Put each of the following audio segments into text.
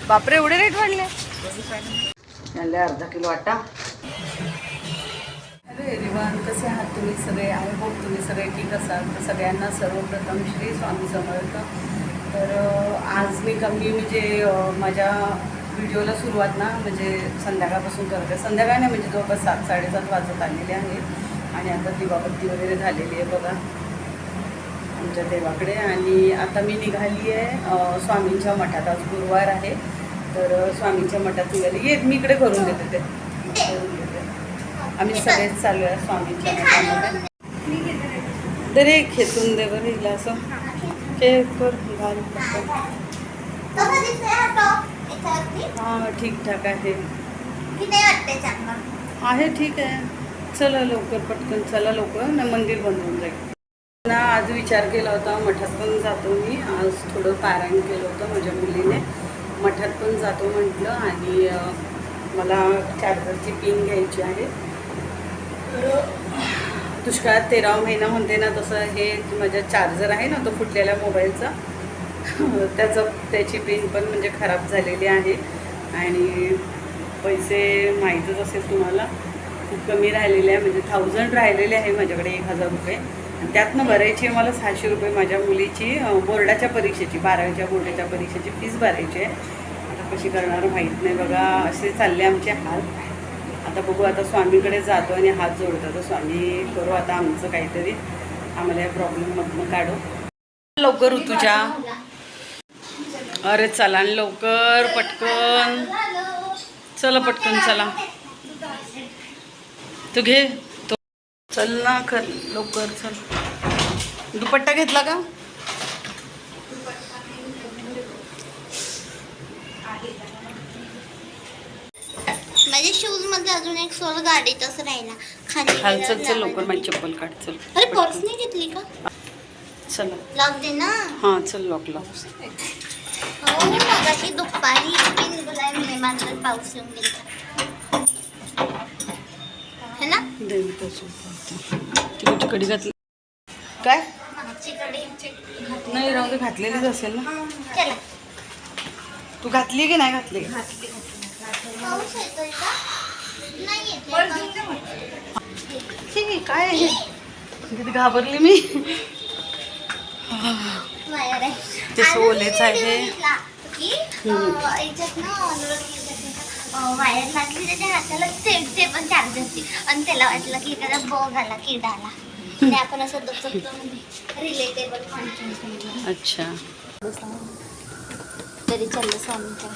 बापरे, एवढे रेट वाढले. अर्धा किलो आटा. अरे एव्हरीवन, कसे आहात तुम्ही सगळे? आय होप तुम्ही सगळे ठीक असाल. तर सगळ्यांना सर्वप्रथम श्री स्वामी समर्थ. तर आज मी म्हणजे माझ्या व्हिडिओला सुरुवात ना म्हणजे संध्याकाळपासून करते. संध्याकाळ नाही म्हणजे जवळपास 7-7:30 वाजत आलेले आहे. आणि आता दिवाबत्ती वगैरे झालेली आहे बघा आमच्या देवाकडे. आणि आता मी निघाली आहे स्वामींच्या मठात. आज गुरुवार आहे तर स्वामींच्या मठात निघाली. ये मी इकडे करून देते ते करून देते. आम्ही सगळेच चालू आहे स्वामींच्या मठामध्ये. दरे खेचून दे बरं हिला असं खेळ कर घाल. हां ठीकठाक आहे आहे ठीक आहे. चला लवकर पटकन चला लवकर ना, मंदिर बंद होऊन जाईल ना. आज विचार केला होता मठात पण जातो मी. आज थोडं पारायण केलं होतं माझ्या मुलीने. मठात पण जातो म्हटलं. आणि मला चार्जरची पिन घ्यायची आहे. तर दुष्काळात 13वा महिना म्हणते ना, तसं हे माझा चार्जर आहे ना तो फुटलेल्या मोबाईलचा त्याची पिन पण म्हणजे खराब झालेली आहे. आणि पैसे माहीतच असेल तुम्हाला खूप कमी राहिलेले आहे. म्हणजे 1000 राहिलेले आहे माझ्याकडे, 1000 रुपये. आणि त्यातनं भरायची आहे मला 600 रुपये माझ्या मुलीची बोर्डाच्या परीक्षेची, 12वीच्या बोर्डाच्या परीक्षेची फीस भरायची आहे. आता कशी करणार माहीत नाही बघा. असे चालले आमचे हाल. आता बघू, आता स्वामीकडे जातो आणि हात जोडतो. तर स्वामी करू आता आमचं काहीतरी, आम्हाला या प्रॉब्लेममधनं काढू. लवकर ऋतुजा, अरे चला लवकर पटकन, चला पटकन चला. तू घे तो, चल ना लवकर चल. दुपट्टा घेतला का? माझ्या शूज मध्ये अजून एक सोल गाडीतच राहिला. खाली चल लवकर, माझी चप्पल काढ चल. अरे पर्स नाही घेतली का? चला लॉक दे ना. हां चल लॉक लाव. हो मगाशी दुपारी निघालाय माझं पाऊस येऊन गेला है ना. तिकडची कडी घातली काय? नाही राहू दे, घातलेलीच असेल ना. चला तू घातली की नाही घातली? पाऊस येतोय का? नाही येते. काय आहे किती घाबरली मी. ते सोलेच आहे. वायर लागली त्याच्या हाताला, ते पण चार्जरची. आणि त्याला वाटलं की एखादा बॉग आला, किड आला. आणि आपण असं रिलेटेबल कॉन्टेंट. अच्छा तरी चाललं स्वामीच्या.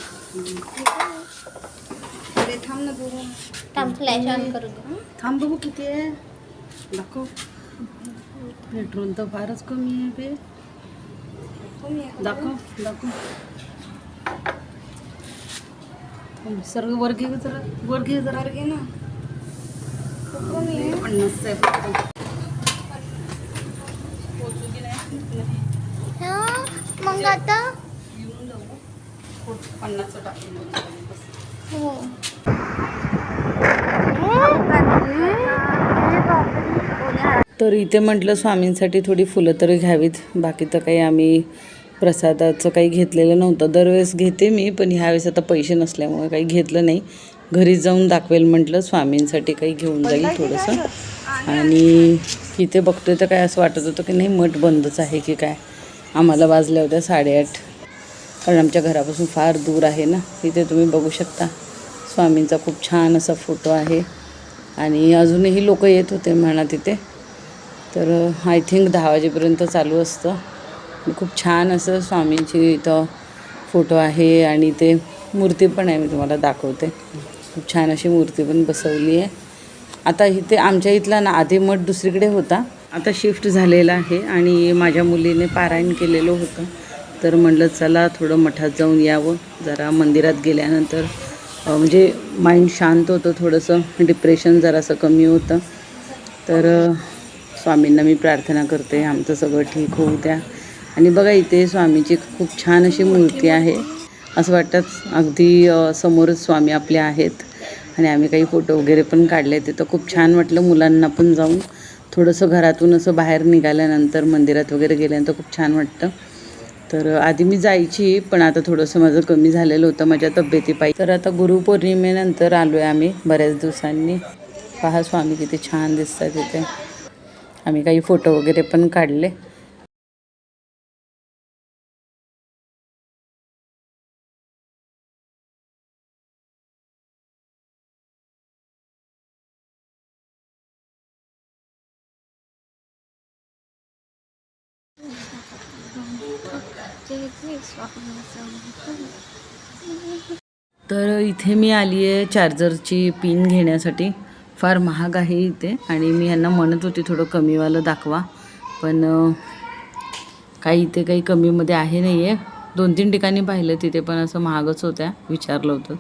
अरे थांब ना बघू. थांब फ्लॅश ऑन करू दे. थांब बघू किती आहे दाखव. पेट्रोल तर फारच कमी आहे बे. दाखव दाखव. सर्व वर घे जरा, वर घे जरा घे ना. 50 आहे फक्त. मग आता 50 टाकून. हो तर इथे म्हटलं स्वामींसाठी थोडी फुलं तरी घ्यावीत. बाकी तर काही आम्ही प्रसादाचं काही घेतलेलं नव्हतं. दरवेळेस घेते मी, पण ह्यावेळेस आता पैसे नसल्यामुळे काही घेतलं नाही. घरी जाऊन दाखवेल म्हटलं, स्वामींसाठी काही घेऊन जाईल थोडंसं. आणि इथे बघतोय तर काय असं वाटत होतं की नाही मठ बंदच आहे की काय. आम्हाला वाजल्या होत्या 8:30, कारण आमच्या घरापासून फार दूर आहे ना. इथे तुम्ही बघू शकता स्वामींचा खूप छान असा फोटो आहे. आणि अजूनही लोक येत होते म्हणा तिथे. तर आय थिंक 10 वाजेपर्यंत चालू असतं. खूप छान असं स्वामींची इथं फोटो आहे. आणि ते मूर्ती पण आहे, मी तुम्हाला दाखवते. खूप छान अशी मूर्ती पण बसवली आहे. आता इथे आमच्या इथला ना आधी मठ दुसरीकडे होता, आता शिफ्ट झालेला आहे. आणि माझ्या मुलीने पारायण केलेलं होतं, तर म्हटलं चला थोडं मठात जाऊन यावं. जरा मंदिरात गेल्यानंतर म्हणजे माइंड शांत होतं, थोडंसं डिप्रेशन जरासं कमी होतं. तर स्वामींना मी प्रार्थना करते आमचं सगळं ठीक होऊ द्या. आणि बघा इथे स्वामीची खूप छान अशी मूर्ती आहे. असं वाटतं अगदी समोरच स्वामी आपले आहेत. आणि आम्ही काही फोटो वगैरे पण काढले. ते तर खूप छान वाटलं. मुलांना पण जाऊन थोडंसं घरातून असं बाहेर निघाल्यानंतर मंदिरात वगैरे गेल्यानंतर खूप छान वाटतं. तर आधी मी जायची, पण आता थोडंसं माझं कमी झालेलं होतं माझ्या तब्येतीपायी. तर आता गुरुपौर्णिमेनंतर आलो आहे आम्ही बऱ्याच दिवसांनी. पहा स्वामी किती छान दिसतात इथे. आम्ही काही फोटो वगैरे पण काढले. तर इथे मी आली आहे चार्जरची पिन घेण्यासाठी. फार महाग आहे इथे आणि मी यांना म्हणत होती थोडं कमीवालं दाखवा, पण काही इथे काही कमीमध्ये आहे नाही आहे. 2-3 ठिकाणी पाहिलं तिथे पण असं महागच होत्या. विचारलं होतं.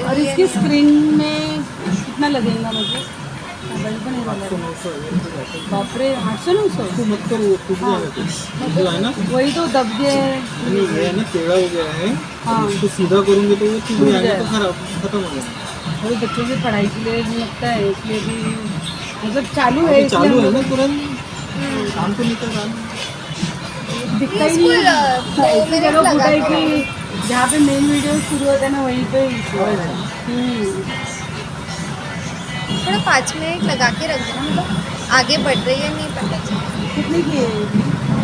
और इसकी स्क्रीन में कितना लगेगा मुझे? मोबाइल पण बापरे 800-900 मत करो जो है ना वही तो दब गए. ये है ना टेढ़ा हो गया है. हाँ. उसको सीधा करूँगे तो वो टूट जाएगा, तो खत्म हो जाएगा. अरे बच्चों की पढ़ाई के लिए लगता है, इसलिए भी मतलब चालू है. अभी चालू है ना तुरंत शाम को निकल रहा है. दिखता ही नहीं है. ऐसी जगह फुटा है कि जहाँ पे मेन वीडियो शुरू होता है ना वहीं पे इशू है. थोड़ा 5 मिनट लगा के रख देना, मतलब आगे बढ़ रही है नहीं पता चला. कितने की है?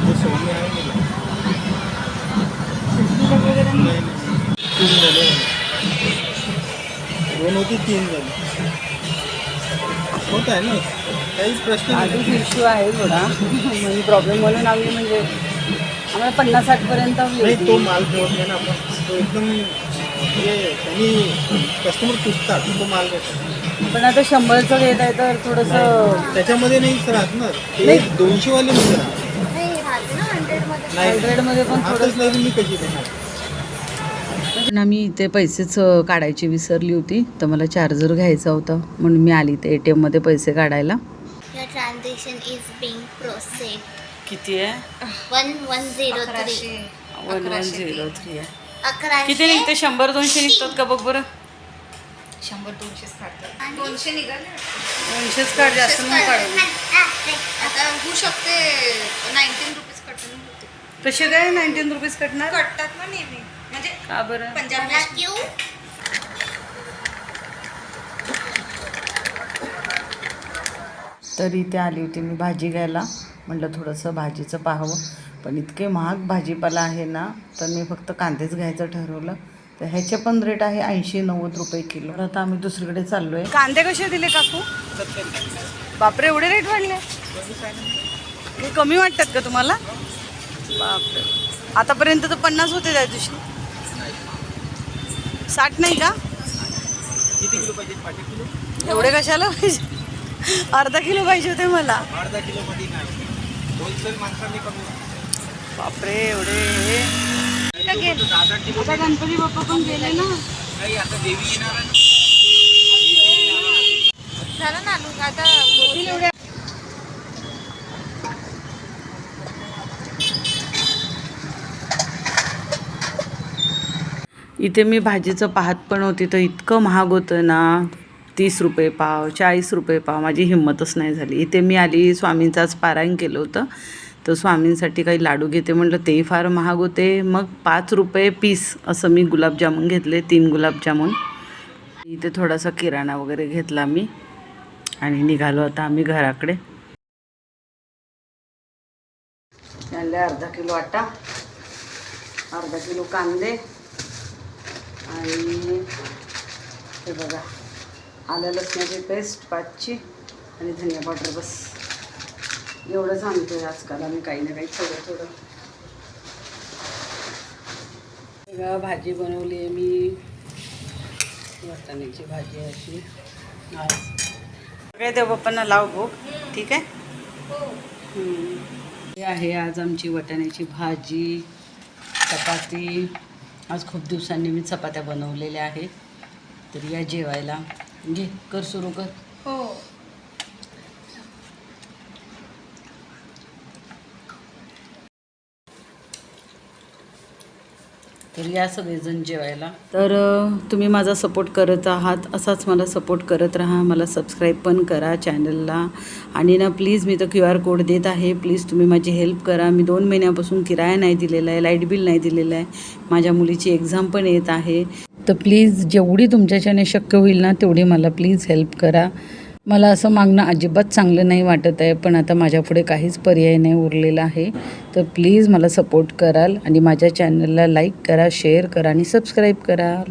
वो 100 में आएंगे. 60 तक वगैरह नहीं? नहीं 3 वाले 2 होती 3 वाले होता है ना. काहीच प्रश्न आधीच नाही. इश्यू आहे थोडा म्हणजे प्रॉब्लेम म्हणून आम्ही म्हणजे आम्हाला 50-60 पर्यंत नाही तो माल ठेवत नाही ना आपण. तो एकदम त्यांनी कस्टमर पुसतात तो माल घेतात. पण आता 100चं घेत आहे तर थोडंसं त्याच्यामध्ये नाहीच राहत ना ते 200 वाले मध्ये राहत. नाही राहते ना 100 मध्ये. नाही 100मध्ये पण राहतच थोडं. नाही. मी कशी देणार. पण आम्ही इथे पैसेच काढायची विसरली होती, तर मला चार्जर घ्यायचा होता म्हणून मी आली ते ATM मध्ये पैसे काढायला. Your transaction is being processed. किती आहे? 1103. 1103 आहे. 1100. किती निघते? 100-200 निघतात का बघ बरं. 100-200 काढतात. 200 निघाले 200च काढ, जास्त नाही काढू. आता होऊ शकते 19 रुपीज कटून होते. कसे काय 19 रुपीज कटणार? कटतात ना नेहमी, म्हणजे का बरं? पंजाब मला क्यों? तर इथे आली होती मी भाजी घ्यायला. म्हटलं थोडंसं भाजीचं पाहावं, पण इतके महाग भाजीपाला आहे ना, तर मी फक्त कांदेच घ्यायचं ठरवलं. तर ह्याचे पण रेट आहे 80-90 रुपये किलो. तर आता आम्ही दुसरीकडे चाललो आहे. कांदे कसे दिले काकू? बापरे एवढे रेट वाढले. हे कमी वाटतात का तुम्हाला? बापरे आतापर्यंत तर 50 होते त्या दिवशी. 60 नाही का? किती किलो पाहिजे? 5 किलो. एवढे कशाला पाहिजे? अर्धा किलो पाहिजे होते मला. अर्धा किलो मध्ये नाही. होलसेल माणसांनी कमी. बापरे एवढे. दादा किलो. आता गणपती बाप्पा पण गेले ना. नाही आता देवी येणार आहे ना. झालं ना लोक आता. इथे मी भाजीचं पाहत पण होती तर इतकं महाग होतं ना. 30 रुपये पाव, 40 रुपये पाव. माझी हिंमतच नाही झाली. इथे मी आली, स्वामींचाच पारायण केलं होतं, तर स्वामींसाठी काही लाडू घेते म्हटलं, तेही फार महाग होते. मग 5 रुपये पीस असं मी गुलाबजामुन घेतले, 3 गुलाबजामुन. इथे थोडासा किराणा वगैरे घेतला मी आणि निघालो आता आम्ही घराकडे. आणले अर्धा किलो आटा, अर्धा किलो कांदे आणि हे बघा आलं लसणाची पेस्ट 5ची आणि धनिया पावडर. बस एवढंच आणतोय आजकाल आम्ही, काही ना काही थोडं थोडं. सगळं भाजी बनवली आहे मी. वाटाण्याची भाजी आहे अशी आज. काय देव बाप्पांना लाव भोग. ठीक आहे. हे आहे आज आमची वाटाण्याची भाजी, चपाती. आज खूप दिवसांनी मी चपात्या बनवलेल्या आहेत, तर या जेवायला. घे कर सुरू कर. हो तर या सगळेजण जेवायला. तर तुम्ही माझा सपोर्ट करत आहात, असाच मला सपोर्ट करत राहा. मला सबस्क्राईब पण करा चॅनलला. आणि ना प्लीज मी तर QR कोड देत आहे, प्लीज तुम्ही माझी हेल्प करा. मी 2 महिन्यापासून किराया नाही दिलेला आहे, लाईट बिल नाही दिलेलं आहे. माझ्या मुलीची एक्झाम पण येत आहे. तर प्लीज जेवढी तुमच्याच्याने शक्य होईल ना तेवढी मला प्लीज हेल्प करा. मला असं मागणं अजिबात चांगलं नाही वाटत आहे, पण आता माझ्यापुढे काहीच पर्याय नाही उरलेला आहे. तर प्लीज मला सपोर्ट कराल आणि माझ्या चॅनलला लाईक करा, शेअर करा आणि सबस्क्राईब करा.